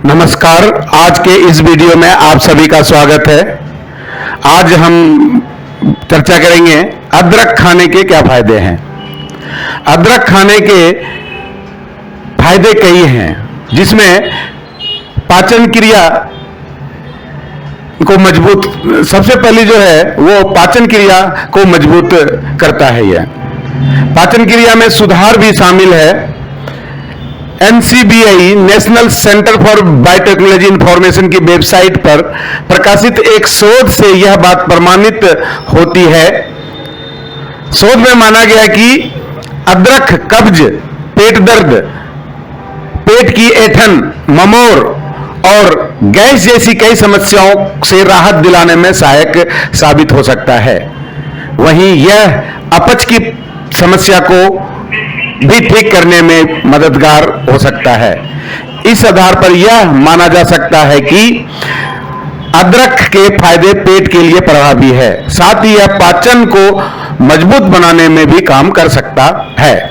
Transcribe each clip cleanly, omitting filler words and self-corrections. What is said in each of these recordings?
नमस्कार। आज के इस वीडियो में आप सभी का स्वागत है। आज हम चर्चा करेंगे अदरक खाने के क्या फायदे हैं। अदरक खाने के फायदे कई हैं, जिसमें पाचन क्रिया को मजबूत, सबसे पहली जो है वो पाचन क्रिया को मजबूत करता है। यह पाचन क्रिया में सुधार भी शामिल है। NCBI national centre for biotechnology information की वेबसाइट पर प्रकाशित एक शोध से यह बात प्रमाणित होती है। शोध में माना गया कि अदरक कब्ज, पेट दर्द, पेट की ऐंठन, ममोर और गैस जैसी कई समस्याओं से राहत दिलाने में सहायक साबित हो सकता है। वहीं यह अपच की समस्या को भी ठीक करने में मददगार हो सकता है। इस आधार पर यह माना जा सकता है कि अदरक के फायदे पेट के लिए प्रभावी है। साथ ही यह पाचन को मजबूत बनाने में भी काम कर सकता है।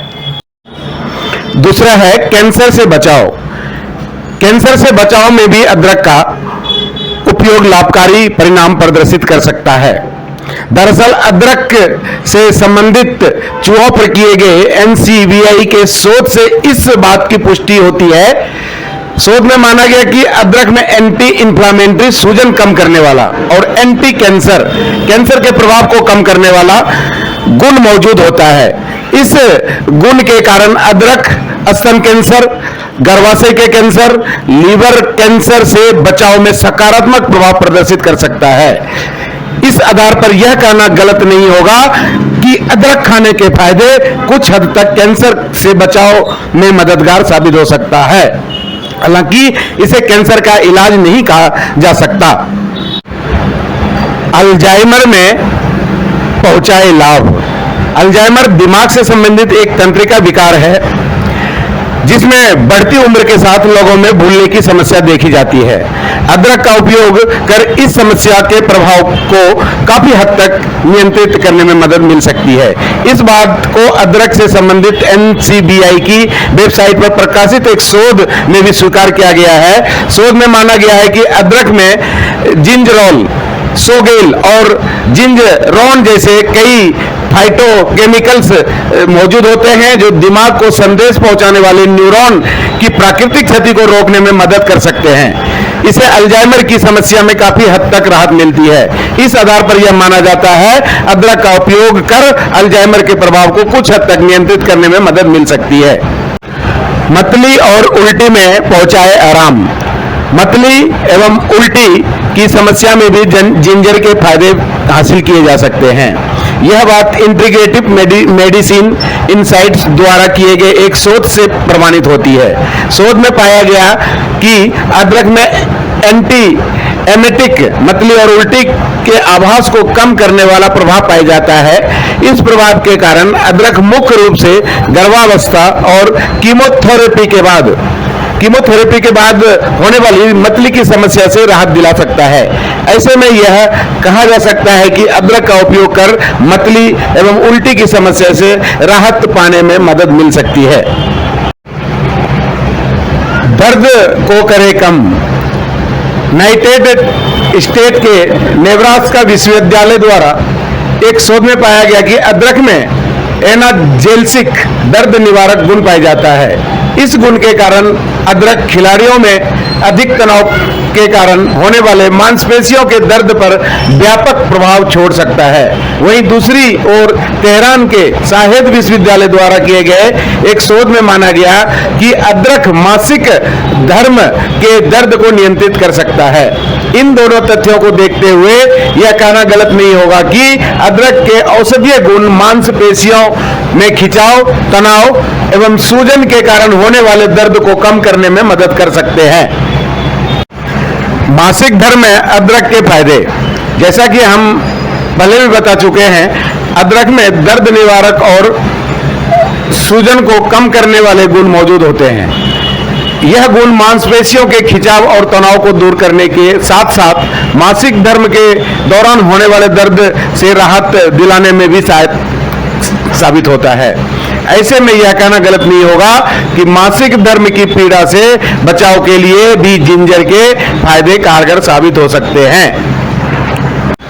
दूसरा है कैंसर से बचाव। कैंसर से बचाव में भी अदरक का उपयोग लाभकारी परिणाम प्रदर्शित कर सकता है। दरअसल अदरक से संबंधित चूहों पर किए गए NCBI के शोध से इस बात की पुष्टि होती है। शोध में माना गया कि अदरक में एंटी इंफ्लामेटरी, सूजन कम करने वाला और एंटी कैंसर, कैंसर के प्रभाव को कम करने वाला गुण मौजूद होता है। इस गुण के कारण अदरक स्तन कैंसर, गर्भाशय के कैंसर, लीवर कैंसर से बचाव में सकारात्मक प्रभाव प्रदर्शित कर सकता है। इस आधार पर यह कहना गलत नहीं होगा कि अदरक खाने के फायदे कुछ हद तक कैंसर से बचाव में मददगार साबित हो सकता है। हालांकि इसे कैंसर का इलाज नहीं कहा जा सकता। अल्जाइमर में पहुंचाए लाभ। अल्जाइमर दिमाग से संबंधित एक तंत्रिका विकार है, जिसमें बढ़ती उम्र के साथ लोगों में भूलने की समस्या देखी जाती है। अदरक का उपयोग कर इस समस्या के प्रभाव को काफी हद तक नियंत्रित करने में मदद मिल सकती है। इस बात को अदरक से संबंधित NCBI की वेबसाइट पर प्रकाशित एक शोध में भी स्वीकार किया गया है। शोध में माना गया है कि अदरक में जिंजरोल, सोगेल और जिंजरोन जैसे कई फाइटोकेमिकल्स मौजूद होते हैं, जो दिमाग को संदेश पहुंचाने वाले न्यूरॉन की प्राकृतिक क्षति को रोकने में मदद कर सकते हैं। इसे अल्जाइमर की समस्या में काफी हद तक राहत मिलती है। इस आधार पर यह माना जाता है अदरक का उपयोग कर अल्जाइमर के प्रभाव को कुछ हद तक नियंत्रित करने में मदद मिल सकती है। मतली और उल्टी में पहुंचाए आराम। मतली एवं उल्टी की समस्या में भी जिंजर के फायदे हासिल किए जा सकते हैं। यह बात इंटीग्रेटिव मेडिसिन इनसाइट्स द्वारा किए गए एक शोध से प्रमाणित होती है। शोध में पाया गया कि अदरक में एंटी एमेटिक, मतली और उल्टी के आभास को कम करने वाला प्रभाव पाया जाता है। इस प्रभाव के कारण अदरक मुख्य रूप से गर्भावस्था और कीमोथेरेपी के बाद होने वाली मतली की समस्या से राहत दिला सकता है। ऐसे में यह कहा जा सकता है कि अदरक का उपयोग कर मतली एवं उल्टी की समस्या से राहत पाने में मदद मिल सकती है। दर्द को करे कम। यूनाइटेड स्टेट के नेब्रास्का विश्वविद्यालय द्वारा एक शोध में पाया गया कि अदरक में एनाल्जेसिक, दर्द निवारक गुण पाया जाता है। इस गुण के कारण अदरक खिलाड़ियों में अधिक तनाव के कारण होने वाले मांसपेशियों के दर्द पर व्यापक प्रभाव छोड़ सकता है। वहीं दूसरी ओर तेहरान के शाहिद विश्वविद्यालय द्वारा किए गए एक शोध में माना गया कि अदरक मासिक धर्म के दर्द को नियंत्रित कर सकता है। इन दोनों तथ्यों को देखते हुए यह कहना गलत नहीं होगा कि अदरक के औषधीय गुण मांसपेशियों में खिंचाव, तनाव एवं सूजन के कारण होने वाले दर्द को कम करने में मदद कर सकते हैं। मासिक धर्म में अदरक के फायदे, जैसा कि हम पहले भी बता चुके हैं, अदरक में दर्द निवारक और सूजन को कम करने वाले गुण मौजूद होते हैं। यह गुण मांसपेशियों के खिंचाव और तनाव को दूर करने के साथ साथ मासिक धर्म के दौरान होने वाले दर्द से राहत दिलाने में भी सहायक साबित होता है। ऐसे में यह कहना गलत नहीं होगा कि मासिक धर्म की पीड़ा से बचाव के लिए भी जिंजर के फायदे कारगर साबित हो सकते हैं।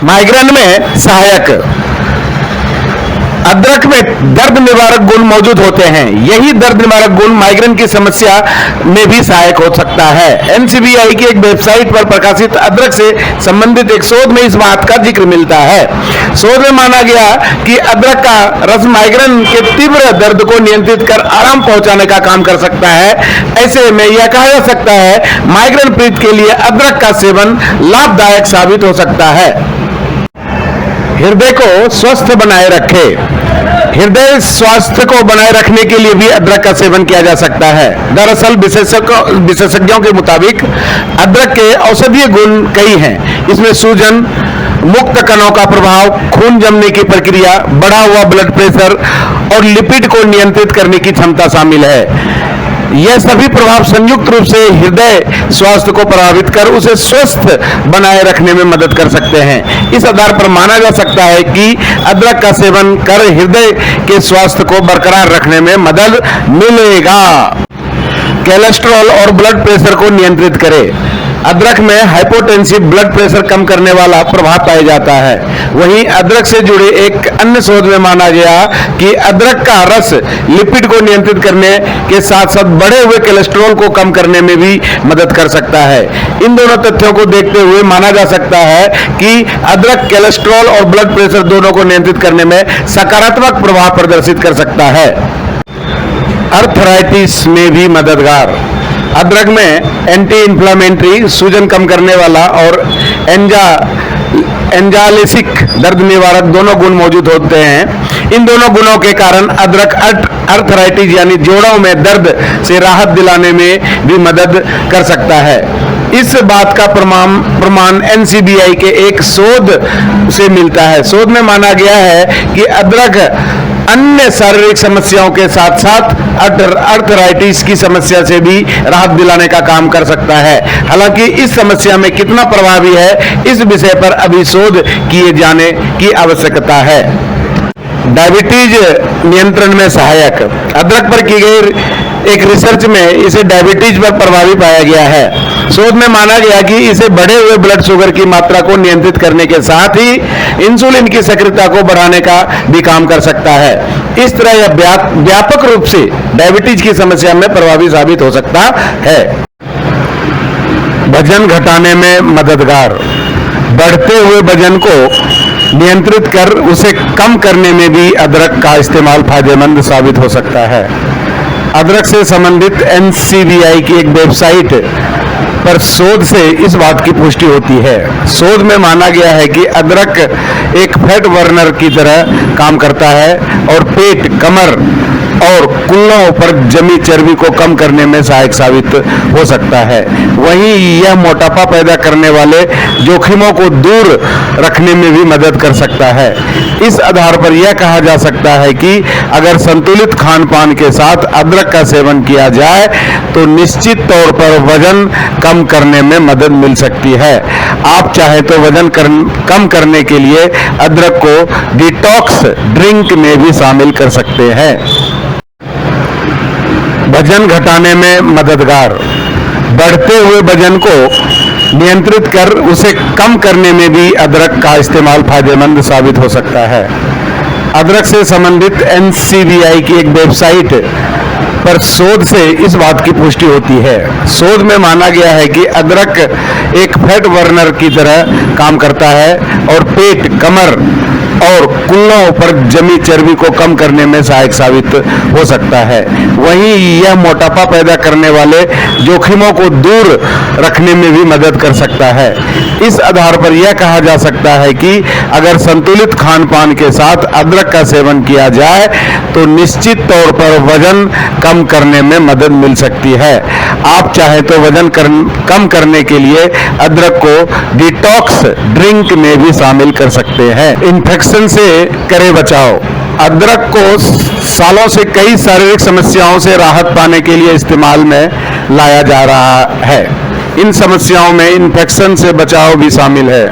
माइग्रेन में सहायक। अदरक में दर्द निवारक गुण मौजूद होते हैं। यही दर्द निवारक गुण माइग्रेन की समस्या में भी सहायक हो सकता है। एनसीबीआई की एक वेबसाइट पर प्रकाशित अदरक से संबंधित एक शोध में इस बात का जिक्र मिलता है। शोध में माना गया कि अदरक का रस माइग्रेन के तीव्र दर्द को नियंत्रित कर आराम पहुंचाने का काम कर सकता है। ऐसे में यह कहा जा सकता है माइग्रेन पीड़ित के लिए अदरक का सेवन लाभदायक साबित हो सकता है। हृदय को स्वस्थ बनाए रखे। हृदय स्वास्थ्य को बनाए रखने के लिए भी अदरक का सेवन किया जा सकता है। दरअसल विशेषज्ञों के मुताबिक अदरक के औषधीय गुण कई हैं। इसमें सूजन मुक्त कणों का प्रभाव, खून जमने की प्रक्रिया, बढ़ा हुआ ब्लड प्रेशर और लिपिड को नियंत्रित करने की क्षमता शामिल है। यह सभी प्रभाव संयुक्त रूप से हृदय स्वास्थ्य को प्रभावित कर उसे स्वस्थ बनाए रखने में मदद कर सकते हैं। इस आधार पर माना जा सकता है कि अदरक का सेवन कर हृदय के स्वास्थ्य को बरकरार रखने में मदद मिलेगा। कोलेस्ट्रॉल और ब्लड प्रेशर को नियंत्रित करे। अदरक में हाइपोटेंसिव ब्लड प्रेशर कम करने वाला प्रभाव पाया जाता है। वहीं अदरक से जुड़े एक अन्य शोध में माना गया कि अदरक का रस लिपिड को नियंत्रित करने के साथ साथ बढ़े हुए कोलेस्ट्रॉल को कम करने में भी मदद कर सकता है। इन दोनों तथ्यों को देखते हुए माना जा सकता है कि अदरक कोलेस्ट्रॉल और ब्लड प्रेशर दोनों को नियंत्रित करने में सकारात्मक प्रभाव प्रदर्शित कर सकता है। अर्थराइटिस में भी मददगार। अदरक में एंटी इंफ्लेमेटरी, सूजन कम करने वाला और एंजालिसिक दर्द निवारक दोनों गुण मौजूद होते हैं। इन दोनों गुणों के कारण अदरक अर्थराइटिस यानी जोड़ों में दर्द से राहत दिलाने में भी मदद कर सकता है। इस बात का प्रमाण एनसीबीआई के एक शोध से मिलता है। शोध में माना गया है कि अदरक अन्य शारीरिक समस्याओं के साथ साथ अर्थराइटिस की समस्या से भी राहत दिलाने का काम कर सकता है। हालांकि इस समस्या में कितना प्रभावी है, इस विषय पर अभी शोध किए जाने की आवश्यकता है। डायबिटीज नियंत्रण में सहायक। अदरक पर की गई एक रिसर्च में इसे डायबिटीज पर प्रभावी पाया गया है। शोध में माना गया कि इसे बढ़े हुए ब्लड शुगर की मात्रा को नियंत्रित करने के साथ ही इंसुलिन की सक्रियता को बढ़ाने का भी काम कर सकता है। इस तरह यह व्यापक रूप से डायबिटीज की समस्या में प्रभावी साबित हो सकता है। वजन घटाने में मददगार। बढ़ते हुए वजन को नियंत्रित कर उसे कम करने में भी अदरक का इस्तेमाल फायदेमंद साबित हो सकता है। अदरक से संबंधित एनसीबीआई की एक वेबसाइट पर शोध से इस बात की पुष्टि होती है। शोध में माना गया है कि अदरक एक फैट बर्नर की तरह काम करता है और पेट, कमर और कुल्लों पर जमी चर्बी को कम करने में सहायक साबित हो सकता है। वहीं यह मोटापा पैदा करने वाले जोखिमों को दूर रखने में भी मदद कर सकता है। इस आधार पर यह कहा जा सकता है कि अगर संतुलित खान पान के साथ अदरक का सेवन किया जाए तो निश्चित तौर पर वजन कम करने में मदद मिल सकती है। आप चाहे तो वजन कम करने के लिए अदरक को डिटॉक्स ड्रिंक में भी शामिल कर सकते हैं। वजन घटाने में मददगार। बढ़ते हुए वजन को नियंत्रित कर उसे कम करने में भी अदरक का इस्तेमाल फायदेमंद साबित हो सकता है। अदरक से संबंधित एनसीबीआई की एक वेबसाइट पर शोध से इस बात की पुष्टि होती है। शोध में माना गया है कि अदरक एक फैट बर्नर की तरह काम करता है और पेट, कमर और कुल्लों पर जमी चर्बी को कम करने में सहायक साबित हो सकता है। वहीं यह मोटापा पैदा करने वाले जोखिमों को दूर रखने में भी मदद कर सकता है। इस आधार पर यह कहा जा सकता है कि अगर संतुलित खान पान के साथ अदरक का सेवन किया जाए तो निश्चित तौर पर वजन कम करने में मदद मिल सकती है। आप चाहे तो वजन कम करने के लिए अदरक को डिटॉक्स ड्रिंक में भी शामिल कर सकते हैं। इन्फेक्शन से करे बचाव। अदरक को सालों से कई शारीरिक समस्याओं से राहत पाने के लिए इस्तेमाल में लाया जा रहा है। इन समस्याओं में इन्फेक्शन से बचाव भी शामिल है।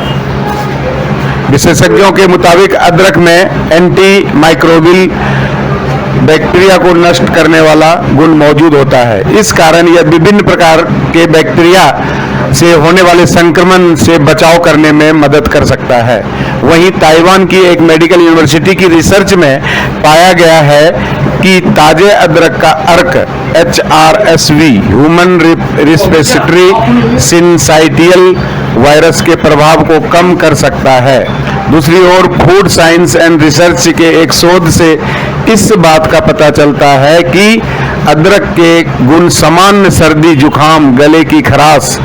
विशेषज्ञों के मुताबिक अदरक में एंटी माइक्रोबियल बैक्टीरिया को नष्ट करने वाला गुण मौजूद होता है। इस कारण यह विभिन्न प्रकार के बैक्टीरिया से होने वाले संक्रमण से बचाव करने में मदद कर सकता है। वहीं ताइवान की एक मेडिकल यूनिवर्सिटी की रिसर्च में पाया गया है कि ताजे अदरक का अर्क HRSV human respiratory syncytial virus के प्रभाव को कम कर सकता है। दूसरी ओर फूड साइंस एंड रिसर्च के एक शोध से इस बात का पता चलता है कि अदरक के गुण सामान्य सर्दी, जुकाम, गले की खराश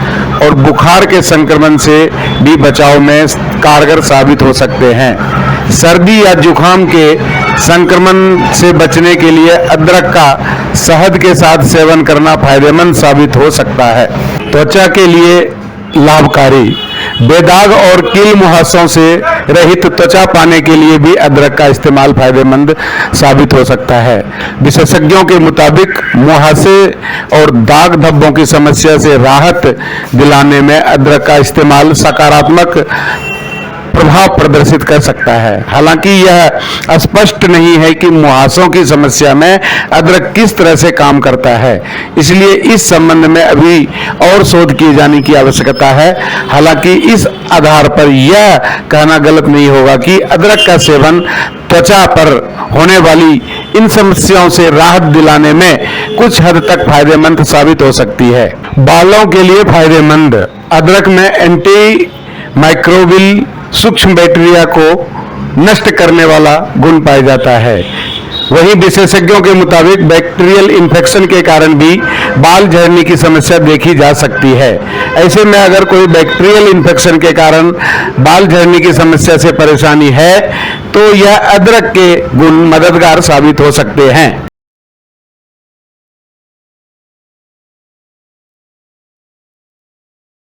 और बुखार के संक्रमण से भी बचाव में कारगर साबित हो सकते हैं। सर्दी या जुकाम के संक्रमण से बचने के लिए अदरक का शहद के साथ सेवन करना फायदेमंद साबित हो सकता है। त्वचा के लिए लाभकारी, बेदाग और कील मुहासों से रहित त्वचा पाने के लिए भी अदरक का इस्तेमाल फायदेमंद साबित हो सकता है। विशेषज्ञों के मुताबिक मुहासे और दाग धब्बों की समस्या से राहत दिलाने में अदरक का इस्तेमाल सकारात्मक प्रभाव प्रदर्शित कर सकता है। हालांकि यह स्पष्ट नहीं है कि मुहासों की समस्या में अदरक किस तरह से काम करता है, इसलिए इस संबंध में अभी और शोध किए जाने की आवश्यकता है। हालांकि इस आधार पर यह कहना गलत नहीं होगा कि अदरक का सेवन त्वचा पर होने वाली इन समस्याओं से राहत दिलाने में कुछ हद तक फायदेमंद साबित हो सकती है। बालों के लिए फायदेमंद, अदरक में एंटी माइक्रोबियल सूक्ष्म बैक्टीरिया को नष्ट करने वाला गुण पाया जाता है। वहीं विशेषज्ञों के मुताबिक बैक्टीरियल इन्फेक्शन के कारण भी बाल झड़ने की समस्या देखी जा सकती है। ऐसे में अगर कोई बैक्टीरियल इन्फेक्शन के कारण बाल झड़ने की समस्या से परेशानी है तो यह अदरक के गुण मददगार साबित हो सकते हैं।